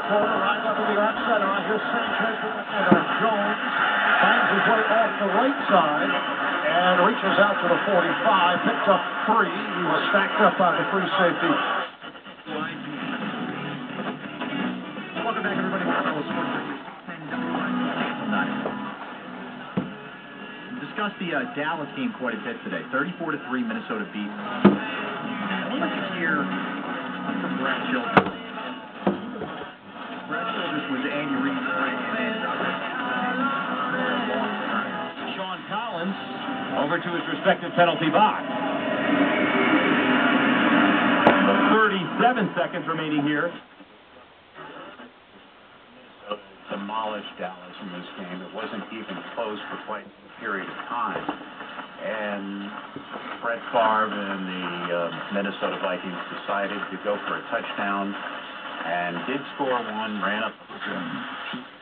corner, right up to the arc center. Here's Sanchez and Jones finds his way off the right side and reaches out to the 45, picks up 3. He was stacked up by the free safety. Welcome back, everybody. We discussed the Dallas game quite a bit today. 34-3, Minnesota beat. I would like to hear from Brad Childers. Brad Childers was Andy Reid's friend, and Sean Collins over to his respective penalty box. 37 seconds remaining here. Demolished Dallas in this game. It wasn't even close for quite a period of time. And Brett Favre and the Minnesota Vikings decided to go for a touchdown and did score one, ran up.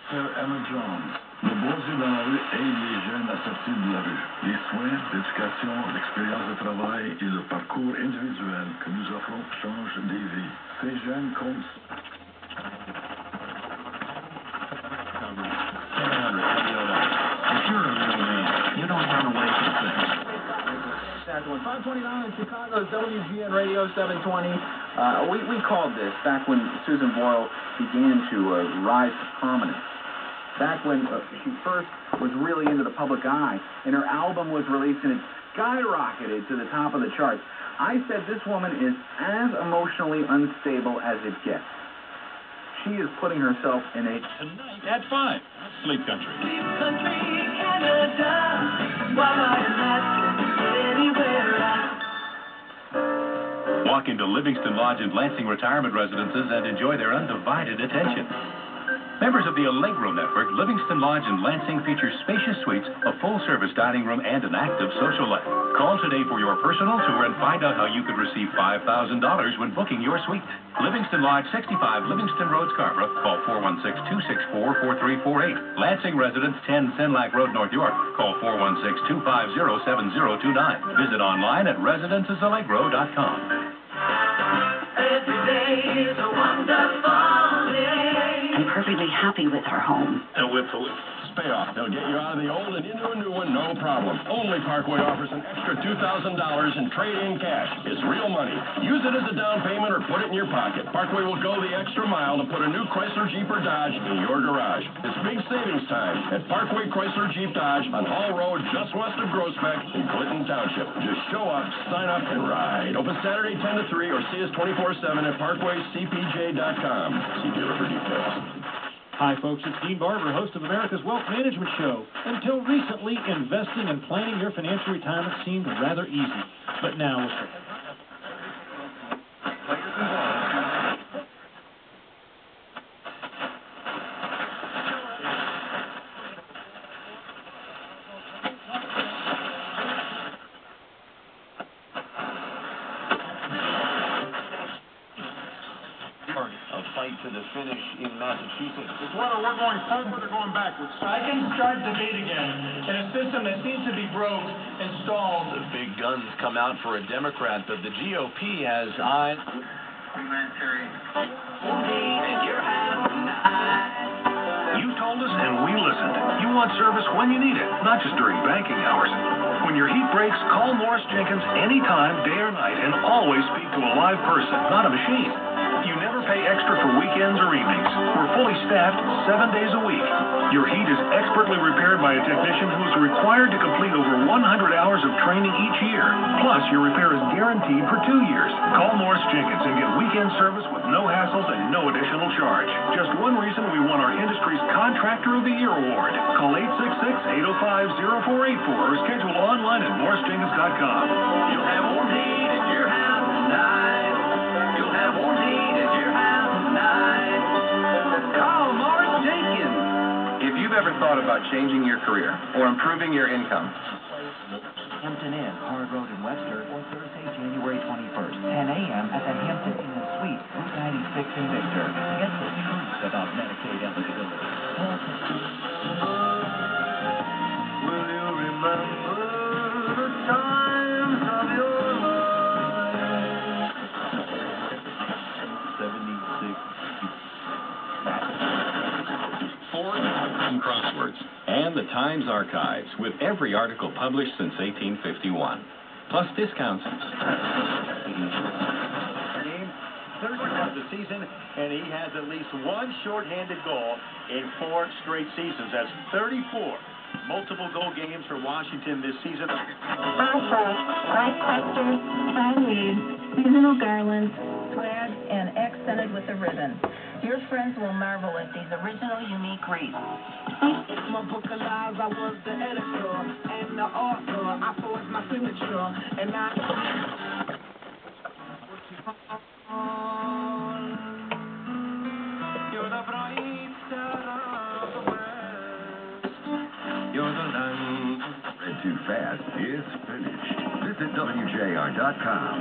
Sir Emma Jones, le bon Dieu dans la rue aide les jeunes à sortir de la rue. Les soins, l'éducation, l'expérience de travail et le parcours individuel que nous offrons changent des vies. Ces jeunes comptent. If you're a real man, you don't run away from things. 529 in Chicago's WGN Radio 720. We called this back when Susan Boyle began to rise to prominence. Back when she first was really into the public eye, and her album was released and it skyrocketed to the top of the charts. I said this woman is as emotionally unstable as it gets. She is putting herself in a... Tonight at 5, Sleep Country. Sleep Country, Canada, while I'm anywhere else. Walk into Livingston Lodge and Lansing retirement residences and enjoy their undivided attention. Members of the Allegro Network, Livingston Lodge and Lansing feature spacious suites, a full-service dining room, and an active social life. Call today for your personal tour and find out how you could receive $5,000 when booking your suite. Livingston Lodge, 65 Livingston Road, Scarborough. Call 416-264-4348. Lansing residents, 10 Senlac Road, North York. Call 416-250-7029. Visit online at residencesallegro.com. Every day is a wonderful day. I'm perfectly happy with our home. And with payoff, they'll get you out of the old and into a new one, no problem. Only Parkway offers an extra $2,000 in trade-in cash. It's real money. Use it as a down payment or put it in your pocket. Parkway will go the extra mile to put a new Chrysler, Jeep, or Dodge in your garage. It's big savings time at Parkway Chrysler, Jeep, Dodge on Hall Road, just west of Groesbeck in Clinton Township. Just show up, sign up, and ride. Open Saturday 10 to 3 or see us 24/7 at parkwaycpj.com. See dealer for details. Hi, folks. It's Dean Barber, host of America's Wealth Management Show. Until recently, investing and planning your financial retirement seemed rather easy. But now, with A fight to the finish in Massachusetts. it's whether we're going forward or going backwards. I can start debate again in a system that seems to be broke and stalled. The big guns come out for a Democrat, but the GOP has eyes. You told us and we listened. You want service when you need it, not just during banking hours. When your heat breaks, call Morris Jenkins anytime, day or night, and always speak to a live person, not a machine. You never pay extra for weekends or evenings. We're fully staffed 7 days a week. Your heat is expertly repaired by a technician who is required to complete over 100 hours of training each year. Plus, your repair is guaranteed for 2 years. Call Morris Jenkins and get weekend service with no hassles and no additional charge. Just one reason we won our industry's Contractor of the Year award. Call 866-805-0484 or schedule online at morrisjenkins.com. You'll have more heat in your house tonight. You'll have more heat in your house tonight. Call Morris Jenkins. If you've ever thought about changing your career or improving your income, Hampton Inn, Hard Road in Webster, or Thursday, January 21st, 10 a.m. at the Hampton Inn and Suites, Route 96 in Victor. Get the truth about Medicaid eligibility. Will you remember the times of your life? 76. Times Archives with every article published since 1851. Plus discounts. Game, third of the season, and he has at least one shorthanded goal in 4 straight seasons. That's 34 multiple goal games for Washington this season. White clusters, handmade, seasonal garlands, flagged and accented with a ribbon. Your friends will marvel at these original, unique wreaths. My book of lies, I was the editor and the author. I forged my signature, and you're the bright star of the west. You're the land. Read too fast, it's finished. Visit WJR.com.